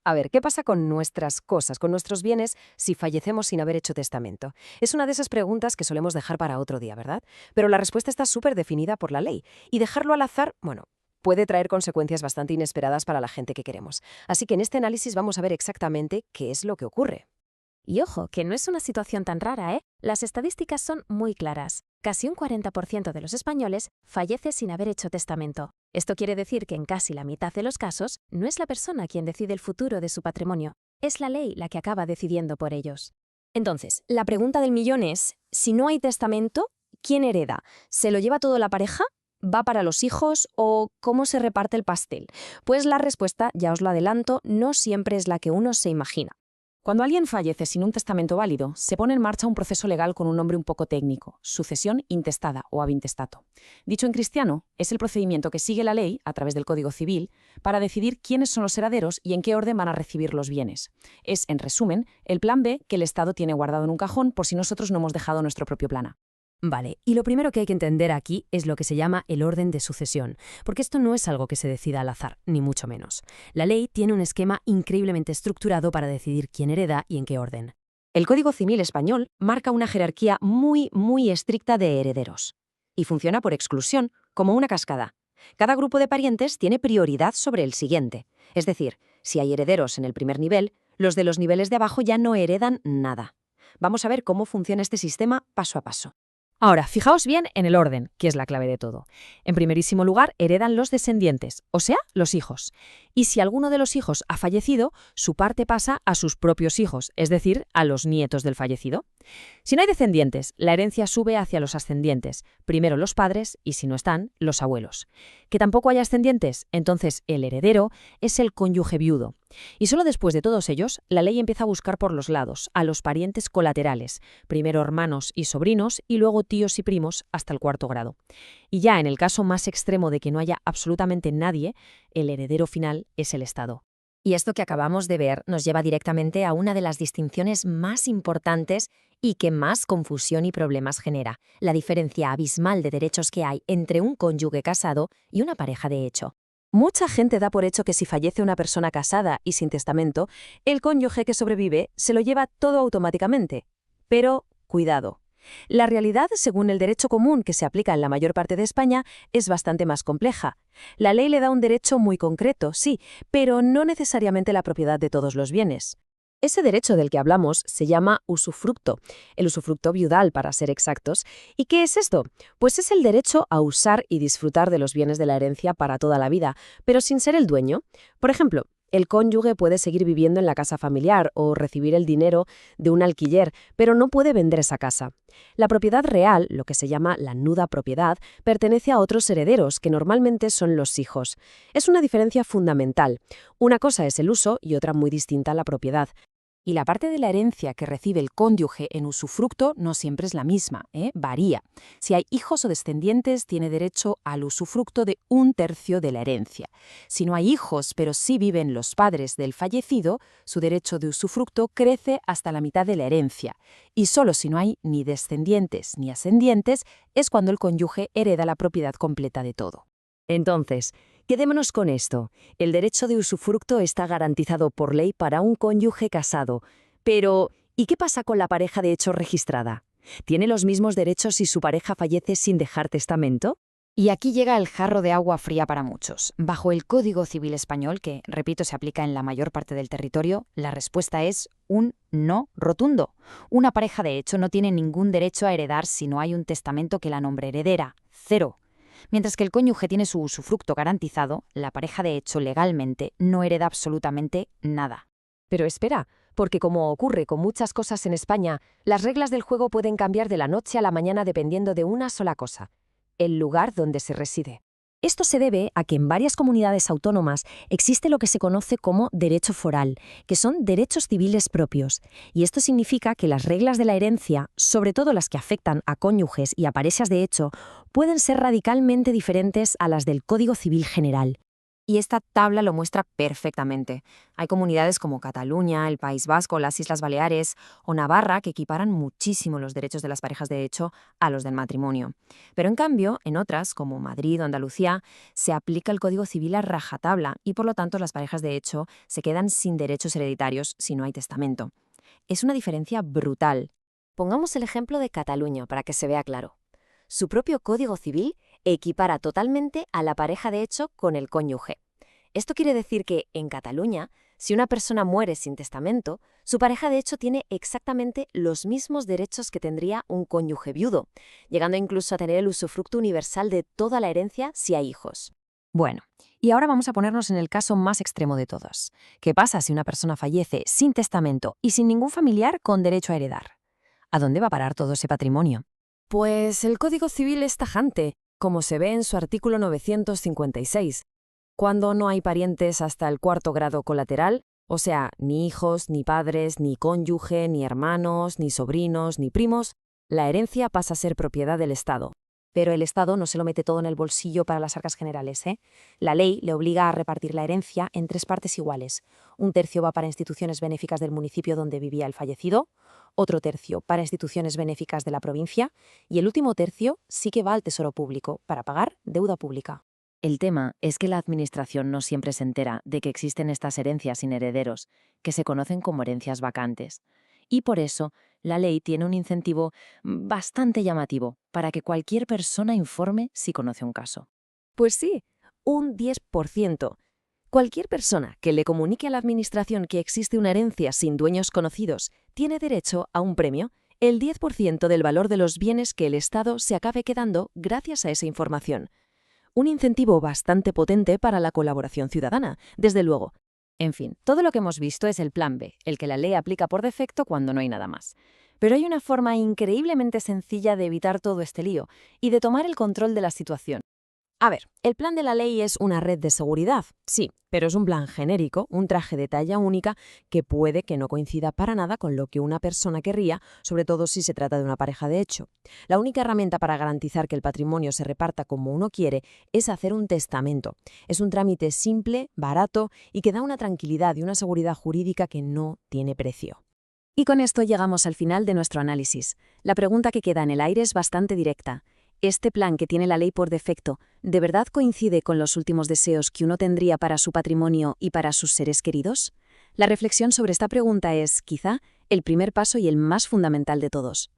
A ver, ¿qué pasa con nuestras cosas, con nuestros bienes, si fallecemos sin haber hecho testamento? Es una de esas preguntas que solemos dejar para otro día, ¿verdad? Pero la respuesta está súper definida por la ley. Y dejarlo al azar, bueno, puede traer consecuencias bastante inesperadas para la gente que queremos. Así que en este análisis vamos a ver exactamente qué es lo que ocurre. Y ojo, que no es una situación tan rara, ¿eh? Las estadísticas son muy claras. Casi un 40% de los españoles fallece sin haber hecho testamento. Esto quiere decir que en casi la mitad de los casos no es la persona quien decide el futuro de su patrimonio, es la ley la que acaba decidiendo por ellos. Entonces, la pregunta del millón es, si no hay testamento, ¿quién hereda? ¿Se lo lleva todo la pareja? ¿Va para los hijos? ¿O cómo se reparte el pastel? Pues la respuesta, ya os lo adelanto, no siempre es la que uno se imagina. Cuando alguien fallece sin un testamento válido, se pone en marcha un proceso legal con un nombre un poco técnico, sucesión intestada o ab intestato. Dicho en cristiano, es el procedimiento que sigue la ley, a través del Código Civil, para decidir quiénes son los herederos y en qué orden van a recibir los bienes. Es, en resumen, el plan B que el Estado tiene guardado en un cajón por si nosotros no hemos dejado nuestro propio plan A. Vale, y lo primero que hay que entender aquí es lo que se llama el orden de sucesión, porque esto no es algo que se decida al azar, ni mucho menos. La ley tiene un esquema increíblemente estructurado para decidir quién hereda y en qué orden. El Código Civil español marca una jerarquía muy estricta de herederos, y funciona por exclusión, como una cascada. Cada grupo de parientes tiene prioridad sobre el siguiente, es decir, si hay herederos en el primer nivel, los de los niveles de abajo ya no heredan nada. Vamos a ver cómo funciona este sistema paso a paso. Ahora, fijaos bien en el orden, que es la clave de todo. En primerísimo lugar, heredan los descendientes, o sea, los hijos. Y si alguno de los hijos ha fallecido, su parte pasa a sus propios hijos, es decir, a los nietos del fallecido. Si no hay descendientes, la herencia sube hacia los ascendientes, primero los padres y, si no están, los abuelos. Que tampoco haya ascendientes, entonces el heredero es el cónyuge viudo. Y solo después de todos ellos, la ley empieza a buscar por los lados, a los parientes colaterales, primero hermanos y sobrinos y luego tíos y primos hasta el cuarto grado. Y ya en el caso más extremo de que no haya absolutamente nadie, el heredero final es el Estado. Y esto que acabamos de ver nos lleva directamente a una de las distinciones más importantes y que más confusión y problemas genera, la diferencia abismal de derechos que hay entre un cónyuge casado y una pareja de hecho. Mucha gente da por hecho que si fallece una persona casada y sin testamento, el cónyuge que sobrevive se lo lleva todo automáticamente. Pero, cuidado. La realidad, según el derecho común que se aplica en la mayor parte de España, es bastante más compleja. La ley le da un derecho muy concreto, sí, pero no necesariamente la propiedad de todos los bienes. Ese derecho del que hablamos se llama usufructo, el usufructo viudal para ser exactos. ¿Y qué es esto? Pues es el derecho a usar y disfrutar de los bienes de la herencia para toda la vida, pero sin ser el dueño. Por ejemplo, el cónyuge puede seguir viviendo en la casa familiar o recibir el dinero de un alquiler, pero no puede vender esa casa. La propiedad real, lo que se llama la nuda propiedad, pertenece a otros herederos, que normalmente son los hijos. Es una diferencia fundamental. Una cosa es el uso y otra muy distinta la propiedad. Y la parte de la herencia que recibe el cónyuge en usufructo no siempre es la misma, varía. Si hay hijos o descendientes, tiene derecho al usufructo de 1/3 de la herencia. Si no hay hijos, pero sí viven los padres del fallecido, su derecho de usufructo crece hasta la mitad de la herencia. Y solo si no hay ni descendientes ni ascendientes, es cuando el cónyuge hereda la propiedad completa de todo. Entonces, quedémonos con esto. El derecho de usufructo está garantizado por ley para un cónyuge casado. Pero, ¿y qué pasa con la pareja de hecho registrada? ¿Tiene los mismos derechos si su pareja fallece sin dejar testamento? Y aquí llega el jarro de agua fría para muchos. Bajo el Código Civil español, que, repito, se aplica en la mayor parte del territorio, la respuesta es un no rotundo. Una pareja de hecho no tiene ningún derecho a heredar si no hay un testamento que la nombre heredera. Cero. Mientras que el cónyuge tiene su usufructo garantizado, la pareja de hecho legalmente no hereda absolutamente nada. Pero espera, porque como ocurre con muchas cosas en España, las reglas del juego pueden cambiar de la noche a la mañana dependiendo de una sola cosa: el lugar donde se reside. Esto se debe a que en varias comunidades autónomas existe lo que se conoce como derecho foral, que son derechos civiles propios. Y esto significa que las reglas de la herencia, sobre todo las que afectan a cónyuges y a parejas de hecho, pueden ser radicalmente diferentes a las del Código Civil general. Y esta tabla lo muestra perfectamente. Hay comunidades como Cataluña, el País Vasco, las Islas Baleares o Navarra que equiparan muchísimo los derechos de las parejas de hecho a los del matrimonio. Pero en cambio, en otras, como Madrid o Andalucía, se aplica el Código Civil a rajatabla y por lo tanto las parejas de hecho se quedan sin derechos hereditarios si no hay testamento. Es una diferencia brutal. Pongamos el ejemplo de Cataluña para que se vea claro. Su propio Código Civil equipara totalmente a la pareja de hecho con el cónyuge. Esto quiere decir que, en Cataluña, si una persona muere sin testamento, su pareja de hecho tiene exactamente los mismos derechos que tendría un cónyuge viudo, llegando incluso a tener el usufructo universal de toda la herencia si hay hijos. Bueno, y ahora vamos a ponernos en el caso más extremo de todos. ¿Qué pasa si una persona fallece sin testamento y sin ningún familiar con derecho a heredar? ¿A dónde va a parar todo ese patrimonio? Pues el Código Civil es tajante, como se ve en su artículo 956. Cuando no hay parientes hasta el cuarto grado colateral, o sea, ni hijos, ni padres, ni cónyuge, ni hermanos, ni sobrinos, ni primos, la herencia pasa a ser propiedad del Estado. Pero el Estado no se lo mete todo en el bolsillo para las arcas generales, ¿eh? La ley le obliga a repartir la herencia en 3 partes iguales. Un tercio va para instituciones benéficas del municipio donde vivía el fallecido, otro tercio para instituciones benéficas de la provincia y el último tercio sí que va al Tesoro Público para pagar deuda pública. El tema es que la Administración no siempre se entera de que existen estas herencias sin herederos, que se conocen como herencias vacantes. Y por eso, la ley tiene un incentivo bastante llamativo para que cualquier persona informe si conoce un caso. Pues sí, un 10%. Cualquier persona que le comunique a la Administración que existe una herencia sin dueños conocidos tiene derecho a un premio, el 10% del valor de los bienes que el Estado se acabe quedando gracias a esa información. Un incentivo bastante potente para la colaboración ciudadana, desde luego. En fin, todo lo que hemos visto es el plan B, el que la ley aplica por defecto cuando no hay nada más. Pero hay una forma increíblemente sencilla de evitar todo este lío y de tomar el control de la situación. A ver, el plan de la ley es una red de seguridad, sí, pero es un plan genérico, un traje de talla única que puede que no coincida para nada con lo que una persona querría, sobre todo si se trata de una pareja de hecho. La única herramienta para garantizar que el patrimonio se reparta como uno quiere es hacer un testamento. Es un trámite simple, barato y que da una tranquilidad y una seguridad jurídica que no tiene precio. Y con esto llegamos al final de nuestro análisis. La pregunta que queda en el aire es bastante directa. ¿Este plan que tiene la ley por defecto, de verdad coincide con los últimos deseos que uno tendría para su patrimonio y para sus seres queridos? La reflexión sobre esta pregunta es, quizá, el primer paso y el más fundamental de todos.